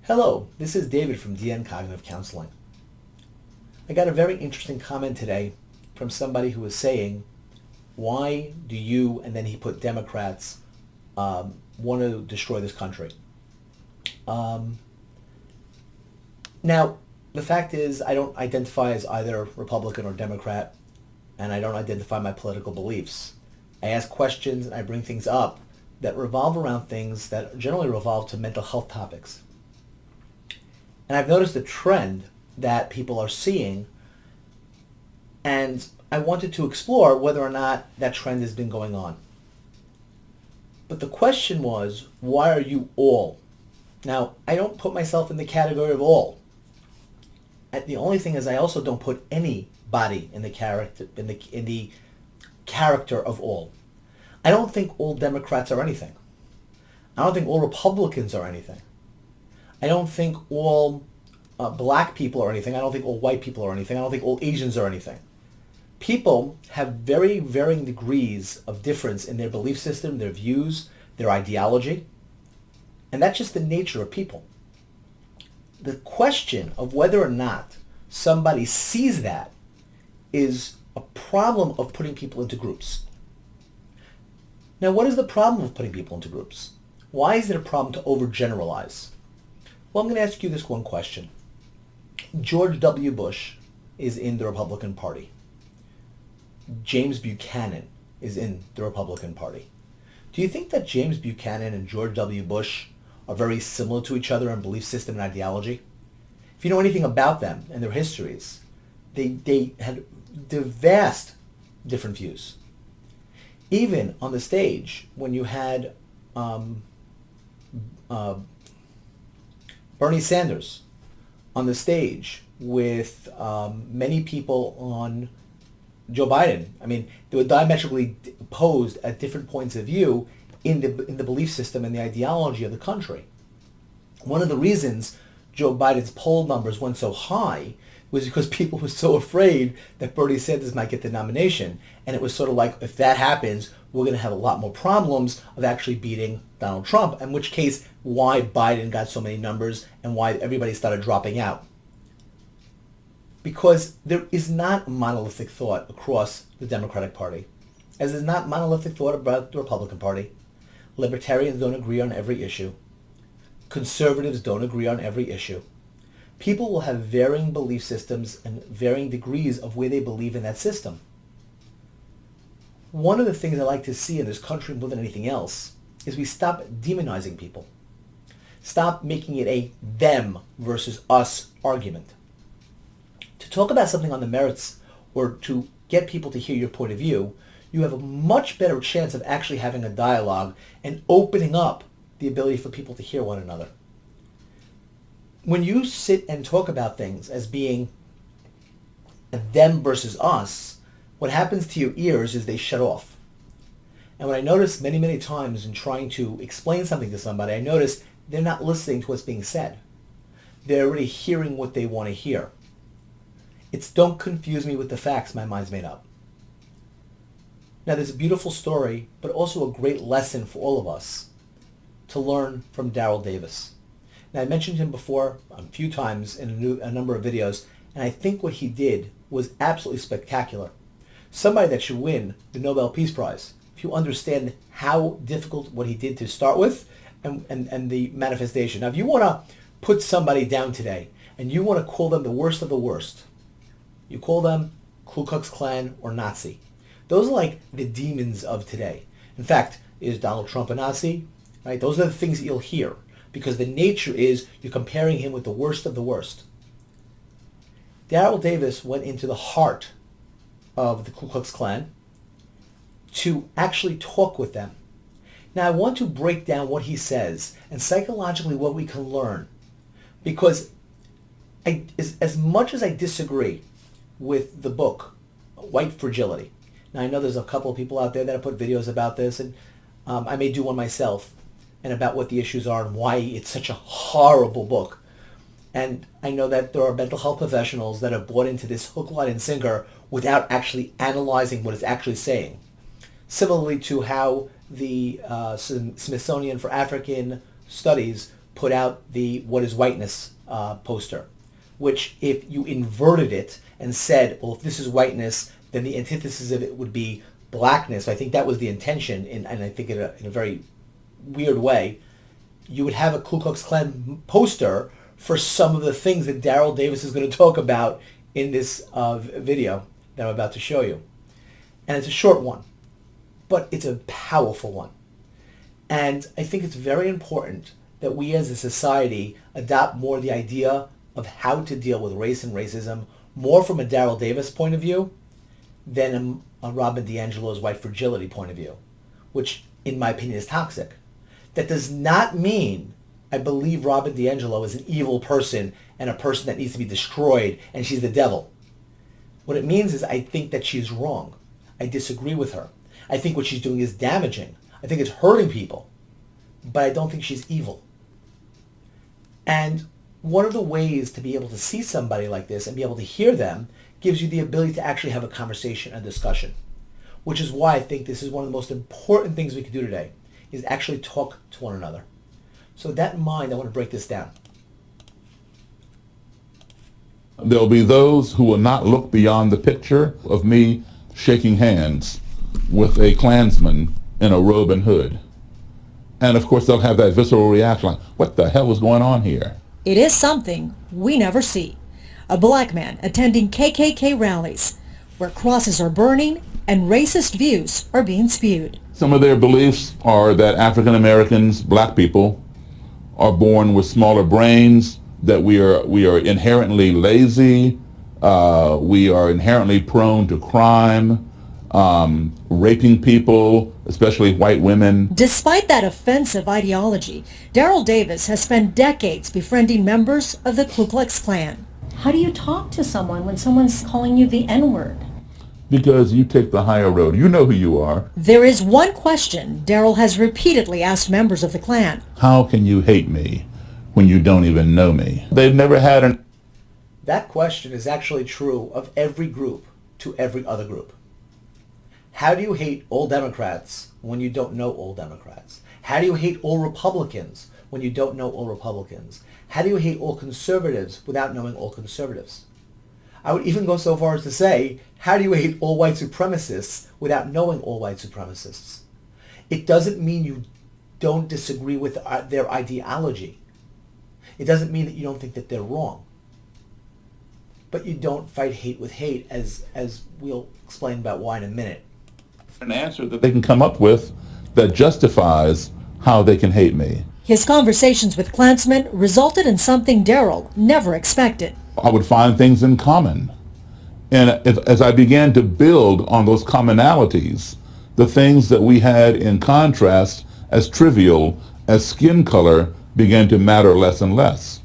Hello, this is David from DN Cognitive Counseling. I got a very interesting comment today from somebody who was saying, why do you, and then he put Democrats, want to destroy this country? Now, the fact is I don't identify as either Republican or Democrat, and I don't identify my political beliefs. I ask questions and I bring things up that revolve around things that generally revolve to mental health topics. And I've noticed a trend that people are seeing, and I wanted to explore whether or not that trend has been going on. But the question was, why are you all? Now, I don't put myself in the category of all. And the only thing is I also don't put anybody in the character of all. I don't think all Democrats are anything. I don't think all Republicans are anything. I don't think all black people are anything. I don't think all white people are anything. I don't think all Asians are anything. People have very varying degrees of difference in their belief system, their views, their ideology. And that's just the nature of people. The question of whether or not somebody sees that is a problem of putting people into groups. Now, what is the problem of putting people into groups? Why is it a problem to overgeneralize? Well, I'm going to ask you this one question. George W. Bush is in the Republican Party. James Buchanan is in the Republican Party. Do you think that James Buchanan and George W. Bush are very similar to each other in belief system and ideology? If you know anything about them and their histories, they had vast different views. Even on the stage, when you had Bernie Sanders on the stage with many people on Joe Biden. I mean, they were diametrically opposed at different points of view in the belief system and the ideology of the country. One of the reasons Joe Biden's poll numbers went so high was because people were so afraid that Bernie Sanders might get the nomination. And it was sort of like, if that happens, we're going to have a lot more problems of actually beating Donald Trump, in which case why Biden got so many numbers and why everybody started dropping out. Because there is not monolithic thought across the Democratic Party, as there's not monolithic thought about the Republican Party. Libertarians don't agree on every issue. Conservatives don't agree on every issue. People will have varying belief systems and varying degrees of where they believe in that system. One of the things I like to see in this country more than anything else is we stop demonizing people. Stop making it a them versus us argument. To talk about something on the merits or to get people to hear your point of view, you have a much better chance of actually having a dialogue and opening up the ability for people to hear one another. When you sit and talk about things as being them versus us, what happens to your ears is they shut off. And what I notice many, many times in trying to explain something to somebody, I notice they're not listening to what's being said. They're already hearing what they want to hear. It's don't confuse me with the facts, my mind's made up. Now there's a beautiful story, but also a great lesson for all of us to learn from Daryl Davis. Now I mentioned him before a few times in a number of videos, and I think what he did was absolutely spectacular. Somebody that should win the Nobel Peace Prize, if you understand how difficult what he did to start with and the manifestation. Now if you want to put somebody down today and you want to call them the worst of the worst, you call them Ku Klux Klan or Nazi. Those are like the demons of today. In fact, is Donald Trump a Nazi? Right? Those are the things that you'll hear because the nature is you're comparing him with the worst of the worst. Daryl Davis went into the heart of the Ku Klux Klan to actually talk with them. Now I want to break down what he says and psychologically what we can learn, because as much as I disagree with the book White Fragility, now I know there's a couple of people out there that have put videos about this, and I may do one myself and about what the issues are and why it's such a horrible book. And I know that there are mental health professionals that have bought into this hook, line, and sinker without actually analyzing what it's actually saying. Similarly to how the Smithsonian for African Studies put out the What is Whiteness poster, which if you inverted it and said, well, if this is whiteness, then the antithesis of it would be blackness. I think that was the intention, and I think in a very weird way, you would have a Ku Klux Klan poster for some of the things that Daryl Davis is going to talk about in this video that I'm about to show you. And it's a short one, but it's a powerful one. And I think it's very important that we as a society adopt more the idea of how to deal with race and racism, more from a Daryl Davis point of view than a Robin DiAngelo's white fragility point of view, which in my opinion is toxic. That does not mean I believe Robin DiAngelo is an evil person and a person that needs to be destroyed and she's the devil. What it means is I think that she's wrong. I disagree with her. I think what she's doing is damaging. I think it's hurting people. But I don't think she's evil. And one of the ways to be able to see somebody like this and be able to hear them gives you the ability to actually have a conversation, a discussion. Which is why I think this is one of the most important things we can do today, is actually talk to one another. So with that in mind, I want to break this down. There'll be those who will not look beyond the picture of me shaking hands with a Klansman in a robe and hood. And of course they'll have that visceral reaction like, what the hell is going on here? It is something we never see. A black man attending KKK rallies where crosses are burning and racist views are being spewed. Some of their beliefs are that African Americans, black people, are born with smaller brains, that we are inherently lazy, we are inherently prone to crime, raping people, especially white women. Despite that offensive ideology, Daryl Davis has spent decades befriending members of the Ku Klux Klan. How do you talk to someone when someone's calling you the N-word? Because you take the higher road. You know who you are. There is one question Daryl has repeatedly asked members of the Klan. How can you hate me when you don't even know me? They've never had an... That question is actually true of every group to every other group. How do you hate all Democrats when you don't know all Democrats? How do you hate all Republicans when you don't know all Republicans? How do you hate all conservatives without knowing all conservatives? I would even go so far as to say, how do you hate all white supremacists without knowing all white supremacists? It doesn't mean you don't disagree with their ideology. It doesn't mean that you don't think that they're wrong. But you don't fight hate with hate, as we'll explain about why in a minute. An answer that they can come up with that justifies how they can hate me. His conversations with Klansmen resulted in something Daryl never expected. I would find things in common. And as I began to build on those commonalities, the things that we had in contrast as trivial as skin color began to matter less and less.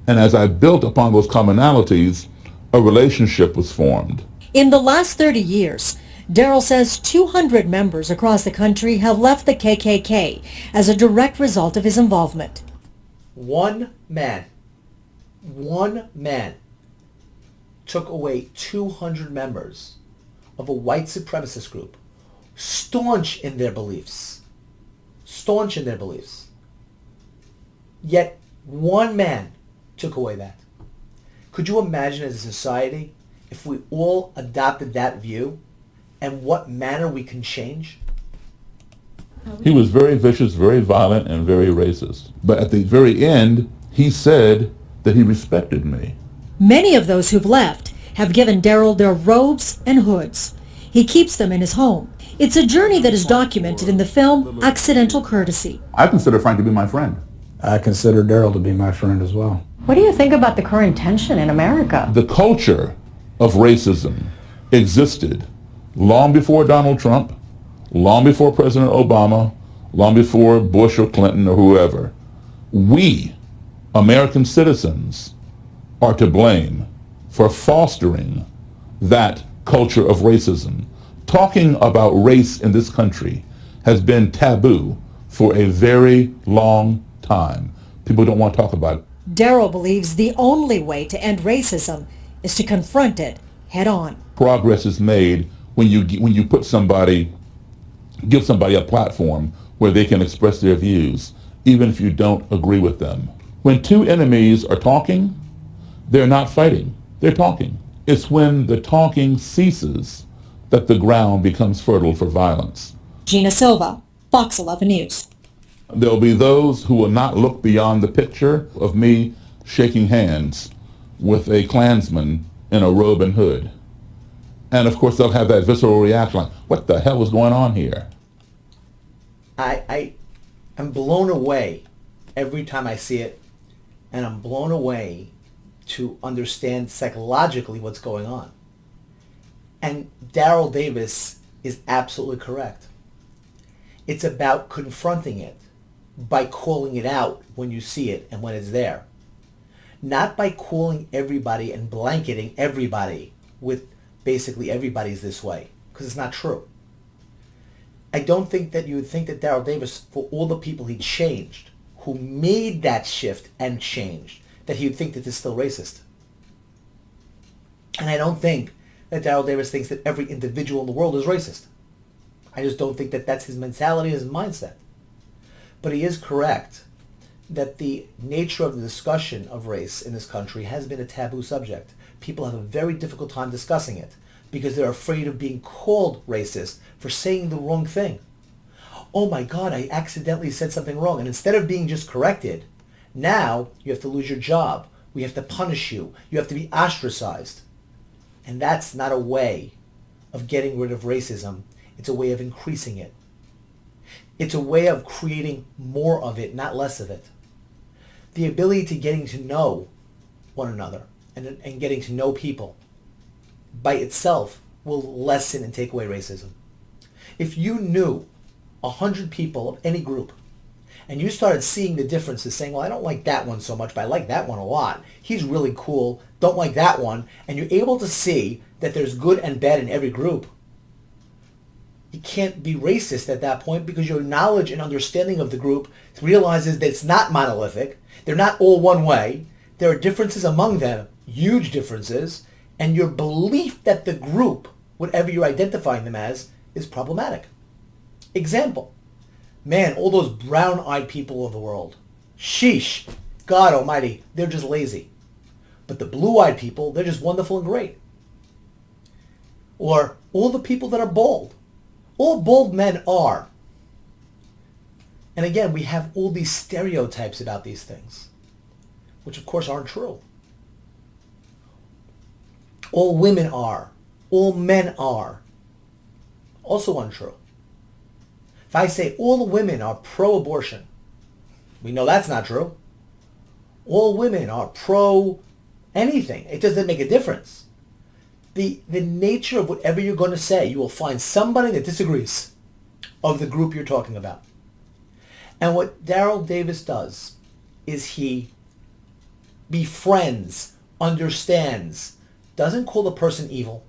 And as I built upon those commonalities, a relationship was formed. In the last 30 years, Daryl says 200 members across the country have left the KKK as a direct result of his involvement. One man took away 200 members of a white supremacist group, staunch in their beliefs. Yet one man took away that. Could you imagine as a society if we all adopted that view and what manner we can change? He was very vicious, very violent, and very racist. But at the very end, he said that he respected me. Many of those who've left have given Daryl their robes and hoods. He keeps them in his home. It's a journey that is documented in the film Accidental Courtesy. I consider Frank to be my friend. I consider Daryl to be my friend as well. What do you think about the current tension in America? The culture of racism existed long before Donald Trump, long before President Obama, long before Bush or Clinton or whoever. We, American citizens, are to blame for fostering that culture of racism. Talking about race in this country has been taboo for a very long time. People don't want to talk about it. Daryl believes the only way to end racism is to confront it head on. Progress is made when you give somebody a platform where they can express their views even if you don't agree with them. When two enemies are talking, they're not fighting, they're talking. It's when the talking ceases that the ground becomes fertile for violence. Gina Silva, Fox 11 News. There'll be those who will not look beyond the picture of me shaking hands with a Klansman in a robe and hood. And of course they'll have that visceral reaction like, what the hell is going on here? I'm blown away every time I see it, and I'm blown away to understand psychologically what's going on. And Daryl Davis is absolutely correct. It's about confronting it by calling it out when you see it and when it's there. Not by calling everybody and blanketing everybody with basically everybody's this way, because it's not true. I don't think that you would think that Daryl Davis, for all the people he changed, who made that shift and changed, that he would think that this is still racist. And I don't think that Daryl Davis thinks that every individual in the world is racist. I just don't think that that's his mentality, his mindset. But he is correct that the nature of the discussion of race in this country has been a taboo subject. People have a very difficult time discussing it because they're afraid of being called racist for saying the wrong thing. Oh my God, I accidentally said something wrong. And instead of being just corrected, now you have to lose your job. We have to punish you. You have to be ostracized. And that's not a way of getting rid of racism. It's a way of increasing it. It's a way of creating more of it, not less of it. The ability to getting to know one another and getting to know people by itself will lessen and take away racism. If you knew 100 people of any group and you started seeing the differences, saying, well, I don't like that one so much, but I like that one a lot. He's really cool. Don't like that one. And you're able to see that there's good and bad in every group. You can't be racist at that point because your knowledge and understanding of the group realizes that it's not monolithic. They're not all one way. There are differences among them, huge differences, and your belief that the group, whatever you're identifying them as, is problematic. Example, man, all those brown-eyed people of the world, sheesh, God almighty, they're just lazy. But the blue-eyed people, they're just wonderful and great. Or all the people that are bald. All bald men are. And again, we have all these stereotypes about these things, which of course aren't true. All women are. All men are. Also untrue. If I say all women are pro-abortion, we know that's not true. All women are pro-anything. It doesn't make a difference. The nature of whatever you're going to say, you will find somebody that disagrees of the group you're talking about. And what Daryl Davis does is he befriends, understands, doesn't call the person evil,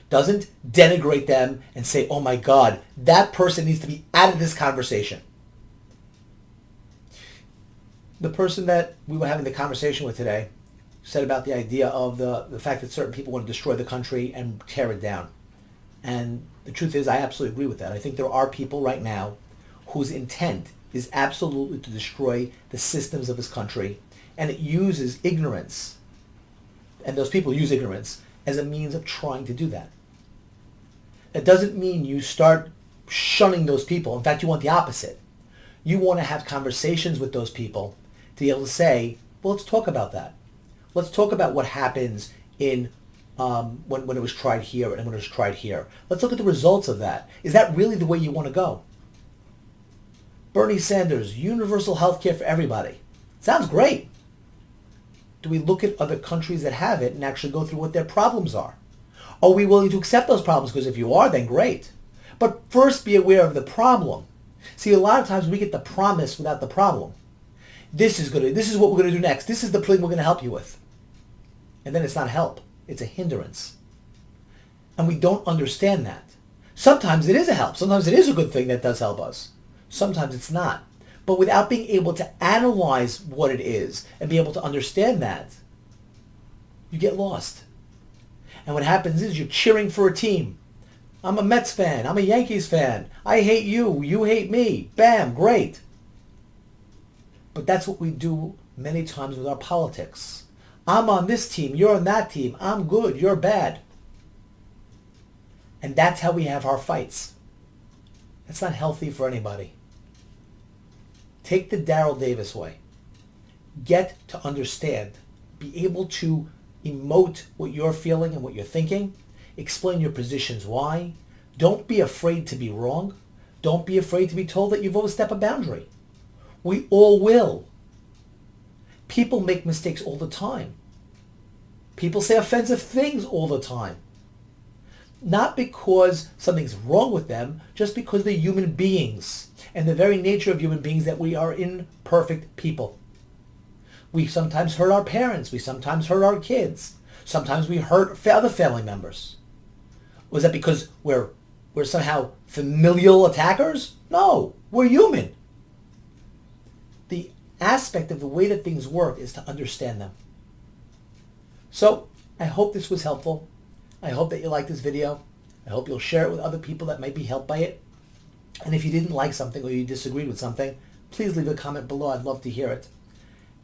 doesn't denigrate them and say, oh my God, that person needs to be out of this conversation. The person that we were having the conversation with today said about the idea of the fact that certain people want to destroy the country and tear it down. And the truth is, I absolutely agree with that. I think there are people right now whose intent is absolutely to destroy the systems of this country, and it uses ignorance, and those people use ignorance as a means of trying to do that. That doesn't mean you start shunning those people. In fact, you want the opposite. You want to have conversations with those people to be able to say, well, let's talk about that. Let's talk about what happens in when it was tried here and when it was tried here. Let's look at the results of that. Is that really the way you want to go? Bernie Sanders, universal health care for everybody. Sounds great. Do we look at other countries that have it and actually go through what their problems are? Are we willing to accept those problems? Because if you are, then great. But first be aware of the problem. See, a lot of times we get the promise without the problem. This is what we're going to do next. This is the thing we're going to help you with. And then it's not help. It's a hindrance. And we don't understand that. Sometimes it is a help. Sometimes it is a good thing that does help us. Sometimes it's not. But without being able to analyze what it is and be able to understand that, you get lost. And what happens is you're cheering for a team. I'm a Mets fan. I'm a Yankees fan. I hate you. You hate me. Bam, great. But that's what we do many times with our politics. I'm on this team, you're on that team. I'm good, you're bad. And that's how we have our fights. That's not healthy for anybody. Take the Daryl Davis way. Get to understand. Be able to emote what you're feeling and what you're thinking. Explain your positions why. Don't be afraid to be wrong. Don't be afraid to be told that you've overstepped a boundary. We all will. People make mistakes all the time. People say offensive things all the time. Not because something's wrong with them, just because they're human beings. And the very nature of human beings that we are imperfect people. We sometimes hurt our parents. We sometimes hurt our kids. Sometimes we hurt other family members. Was that because we're somehow familial attackers? No, we're human. The aspect of the way that things work is to understand them. So I hope this was helpful. I hope that you liked this video. I hope you'll share it with other people that might be helped by it. And if you didn't like something or you disagreed with something, please leave a comment below. I'd love to hear it.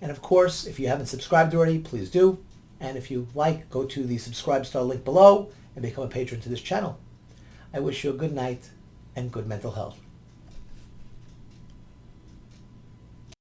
And of course, if you haven't subscribed already, please do. And if you like, go to the Subscribe-star link below and become a patron to this channel. I wish you a good night and good mental health.